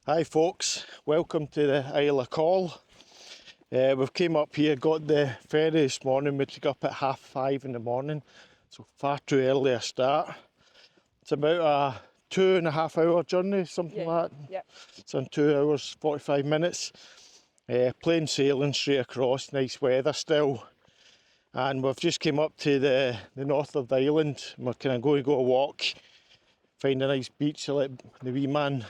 Hi folks, welcome to the Isle of Coll. We've came up here, got the ferry this morning. We took up at 5:30 in the morning, so far too early a start. It's about a 2.5 hour journey, something like that. Yep. It's in 2 hours 45 minutes. Plain sailing straight across, nice weather still. And we've just came up to the north of the island. We're kind of going to go a walk, find a nice beach to let the wee man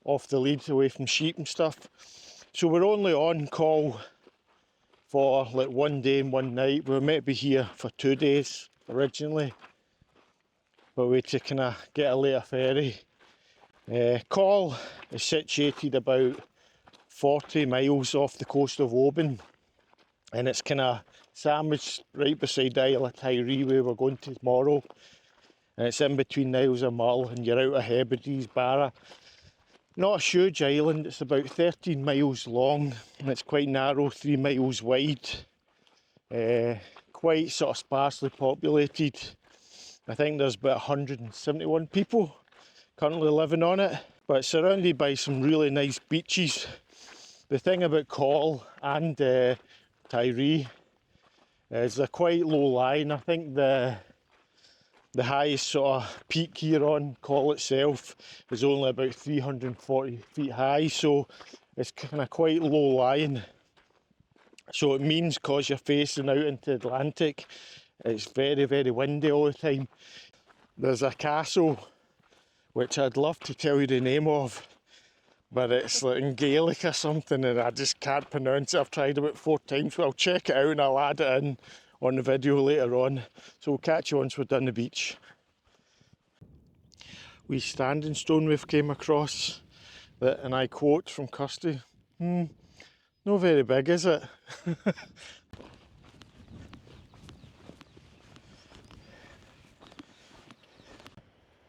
off the lead away from sheep and stuff. So we're only on Coll for like 1 day and 1 night. We were meant to be here for 2 days originally, but we had to kind of get a later ferry. Coll is situated about 40 miles off the coast of Oban, and it's kind of sandwiched right beside the Isle of Tiree where we're going to tomorrow, and it's in between the Isles of Mull and you're out of HEBRIDES Barra. Not a huge island, it's about 13 miles long and it's quite narrow, 3 miles wide. Quite sort of sparsely populated. I think there's about 171 people currently living on it, but it's surrounded by some really nice beaches. The thing about Coll and Tiree is they're quite low lying. I think the highest sort of peak here on Coll itself is only about 340 feet high, so it's kind of quite low lying. So it means because you're facing out into the Atlantic, it's very, very windy all the time. There's a castle which I'd love to tell you the name of, but it's like in Gaelic or something and I just can't pronounce it. I've tried about 4 times, so I'll check it out and I'll add it in on the video later on. So we'll catch you once we're done the beach. We standing stone we've came across that, and I quote from Kirsty, "No very big, is it?"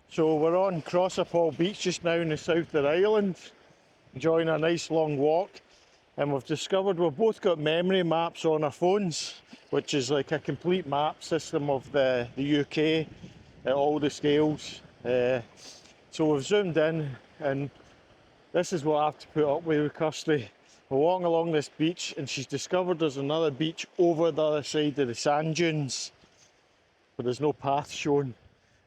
So we're on Feall Beach just now in the south of the island, enjoying a nice long walk, and we've discovered we've both got memory maps on our phones, which is like a complete map system of the UK at all the scales. So we've zoomed in and this is what I have to put up with Kirsty. We're walking along this beach and she's discovered there's another beach over the other side of the sand dunes, but there's no path shown.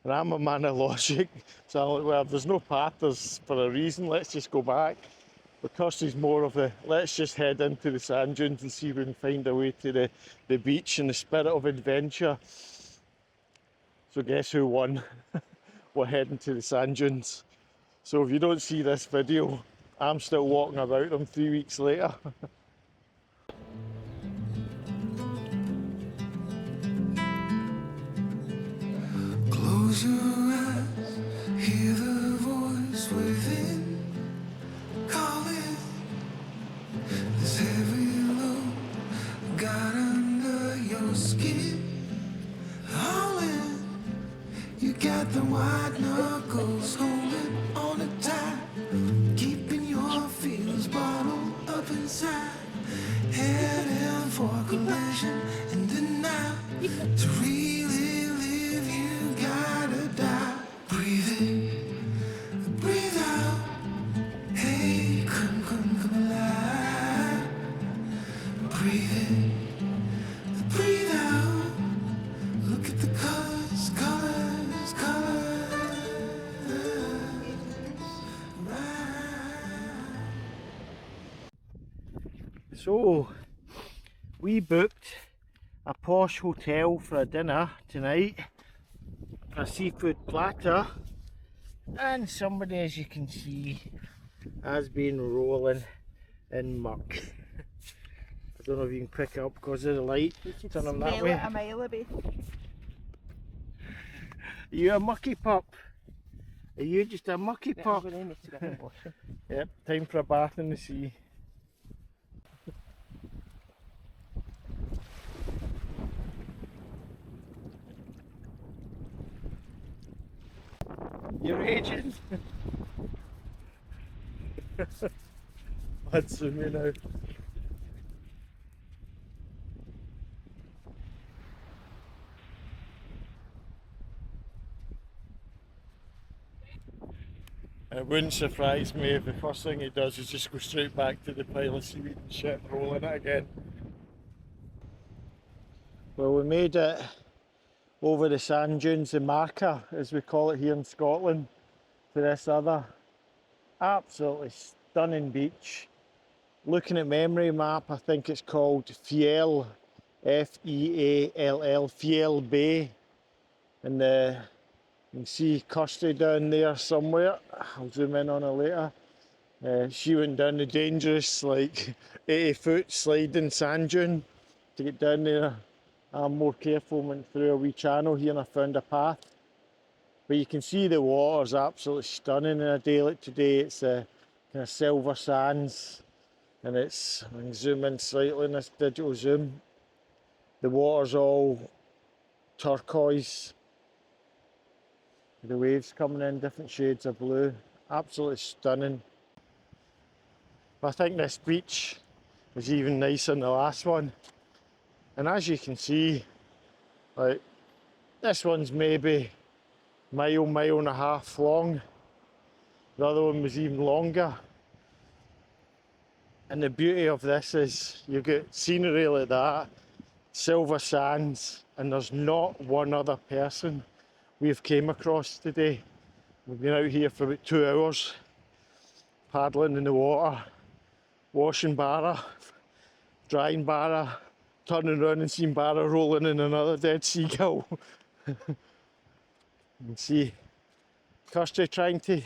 And I'm a man of logic, so I'm like, well, if there's no path, there's for a reason, let's just go back. But Kirsty's more of the, let's just head into the sand dunes and see if we can find a way to the beach in the spirit of adventure. So guess who won? We're heading to the sand dunes. So if you don't see this video, I'm still walking about them 3 weeks later. Close your eyes, hear the voice within calling. This heavy load got under your skin, howling. You got the white knuckles holding on it tight, keeping your feelings bottled up inside, heading for collision and denial. To really live, you gotta die. Breathe in, breathe out. Hey, come alive. Breathe in, breathe out. Look at the colors, colors, colors. So, we booked a posh hotel for a dinner tonight, for a seafood platter, and somebody, as you can see, has been rolling in muck. I don't know if you can pick it up because of the light. Turn them that way. A mile away. Are you a mucky pup? Are you just a mucky pup? Yep, time for a bath in the sea. You're raging. Let's zoom in now. it wouldn't surprise me if the first thing he does is just go straight back to the pile of seaweed and shit and roll in it again. Well, we made it over the sand dunes, the marker as we call it here in Scotland, to this other absolutely stunning beach. Looking at memory map, I think it's called Feall, F-E-A-L-L, Feall Bay. And you can see Kirsty down there somewhere. I'll zoom in on her later. She went down the dangerous, like 80-foot sliding sand dune to get down there. I'm more careful, went through a wee channel here and I found a path. But you can see the water's absolutely stunning in a day like today. It's kind of silver sands, and it's, I can zoom in slightly in this digital zoom. The water's all turquoise. The waves coming in different shades of blue. Absolutely stunning. I think this beach was even nicer than the last one. And as you can see, like, this one's maybe mile and a half long. The other one was even longer. And the beauty of this is you get scenery like that, silver sands, and there's not one other person we've came across today. We've been out here for about 2 hours, paddling in the water, washing Barra, drying Barra, turning around and seeing Barra rolling in another dead seagull. You can see Kirsty trying to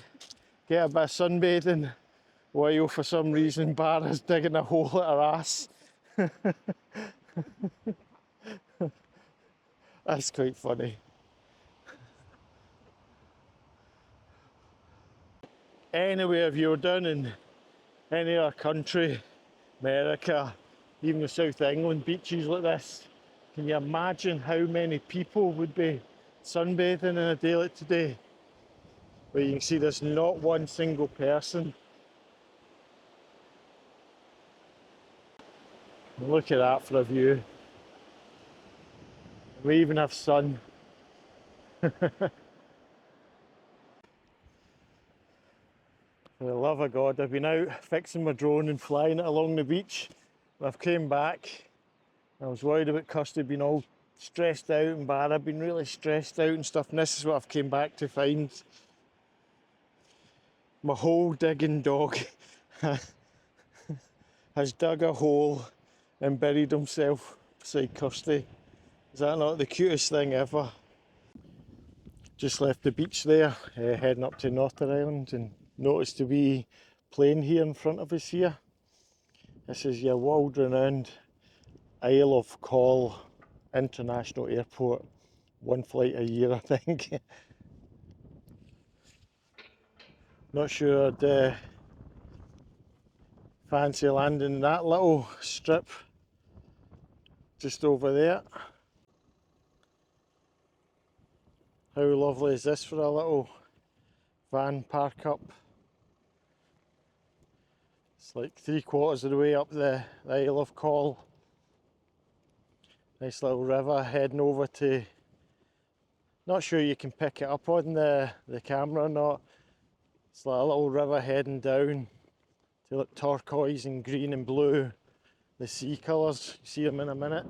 get a bit of sunbathing while for some reason Barra's digging a hole at her ass. That's quite funny. Anyway, if you were down in any other country, America, even the South England beaches like this, can you imagine how many people would be sunbathing in a day like today? Where you can see there's not one single person. Look at that for a view. We even have sun. For the love of God, I've been out fixing my drone and flying it along the beach. When I've came back, I was worried about Kirsty being all stressed out and Barra being really stressed out and stuff, and this is what I've came back to find. My hole digging dog has dug a hole and buried himself beside Kirsty. Is that not the cutest thing ever? Just left the beach there, heading up to Northern Ireland, and noticed a wee plane here in front of us here. This is your world-renowned Isle of Coll International Airport. One flight a year, I think. Not sure I'd fancy landing in that little strip just over there. How lovely is this for a little van park up? It's like 3/4 of the way up the Isle of Coll. Nice little river heading over to, not sure you can pick it up on the camera or not. It's like a little river heading down to look turquoise and green and blue. The sea colours, you see them in a minute.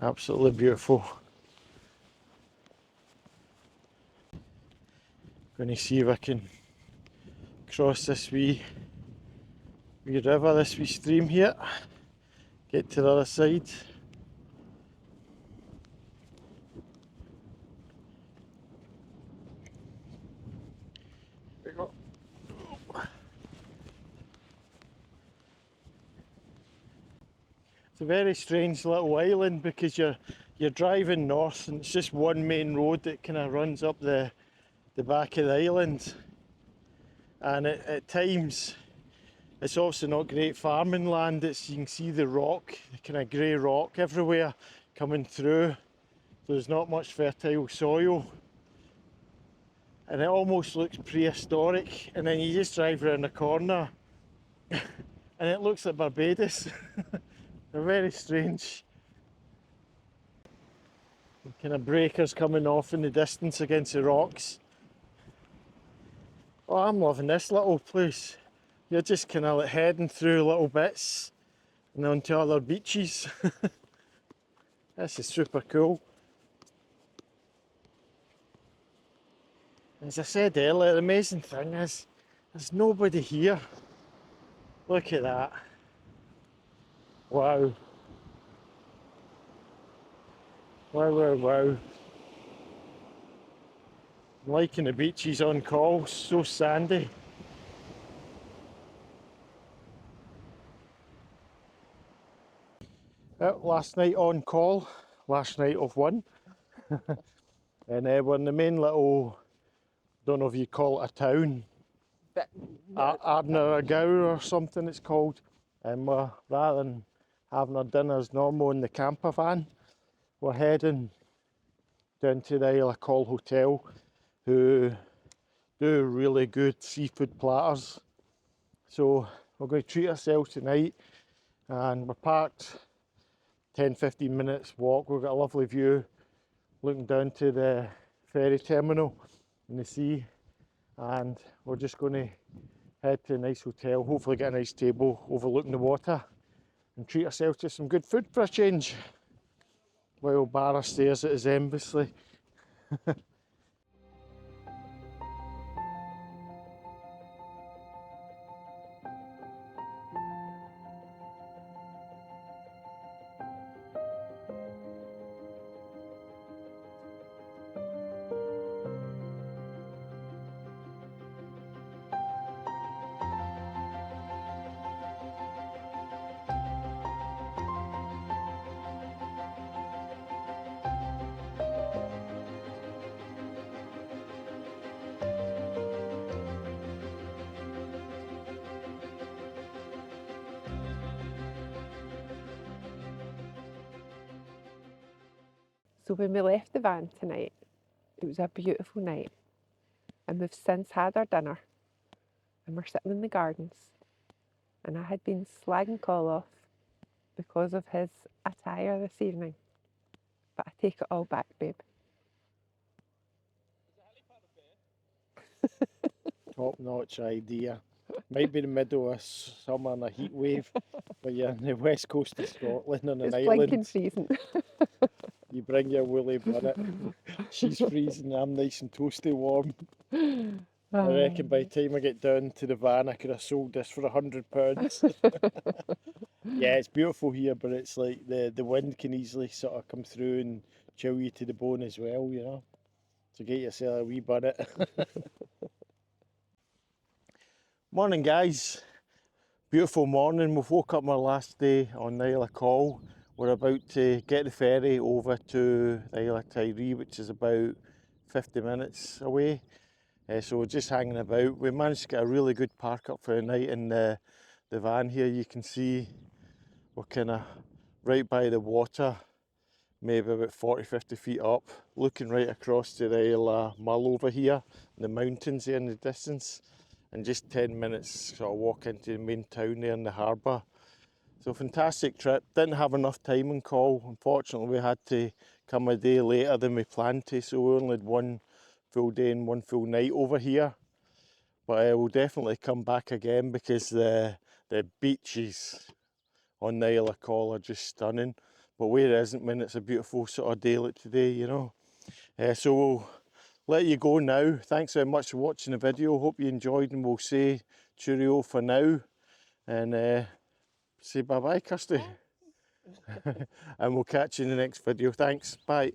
Absolutely beautiful. Going to see if I can cross this wee river, this wee stream here. Get to the other side. There we go. It's a very strange little island because you're driving north and it's just one main road that kind of runs up the back of the island, and at times it's also not great farming land. It's, you can see the rock, the kind of grey rock everywhere coming through. There's not much fertile soil and it almost looks prehistoric, and then you just drive around the corner and it looks like Barbados. They're very strange. Kind of breakers coming off in the distance against the rocks. Oh, I'm loving this little place. You're just kind of like heading through little bits and onto other beaches. This is super cool. As I said earlier, the amazing thing is there's nobody here. Look at that. Wow. Wow, wow, wow. I'm liking the beaches on Coll, so sandy. Last night on Coll, last night of one. And we're in the main little, don't know if you call it a town, Ardnaragaur or something it's called. And we're, rather than having our dinner as normal in the camper van, we're heading down to the Isle of Coll Hotel, who do really good seafood platters. So we're going to treat ourselves tonight, and we're parked 10-15 minutes walk. We've got a lovely view looking down to the ferry terminal in the sea, and we're just going to head to a nice hotel, hopefully get a nice table overlooking the water and treat ourselves to some good food for a change while Barra stares at his embassy. So when we left the van tonight, it was a beautiful night, and we've since had our dinner, and we're sitting in the gardens, and I had been slagging Coll off because of his attire this evening, but I take it all back, babe. Top notch idea. Might be the middle of summer and a heat wave, but you're on the west coast of Scotland on an It's island. blinking freezing. You bring your woolly bonnet. She's freezing, I'm nice and toasty warm. I reckon by the time I get down to the van I could have sold this for £100. Yeah, it's beautiful here, but it's like the wind can easily sort of come through and chill you to the bone as well, you know. So get yourself a wee bonnet. Morning guys, beautiful morning. We've woke up on our last day on the Isle of Coll. We're about to get the ferry over to the Isle of Tiree, which is about 50 minutes away. So we're just hanging about. We managed to get a really good park up for the night in the van here. You can see we're kind of right by the water, maybe about 40-50 feet up, looking right across to the Isle of Mull over here, and the mountains there in the distance. And just 10 minutes sort of walk into the main town there in the harbour. So fantastic trip. Didn't have enough time in Coll. Unfortunately we had to come a day later than we planned to, so we only had one full day and one full night over here. But we'll definitely come back again because the beaches on the Isle of Coll are just stunning. But where isn't when it's a beautiful sort of day like today, you know. So we'll let you go now. Thanks very much for watching the video. Hope you enjoyed, and we'll say cheerio for now, and say bye bye, Kirsty. And we'll catch you in the next video. Thanks, bye.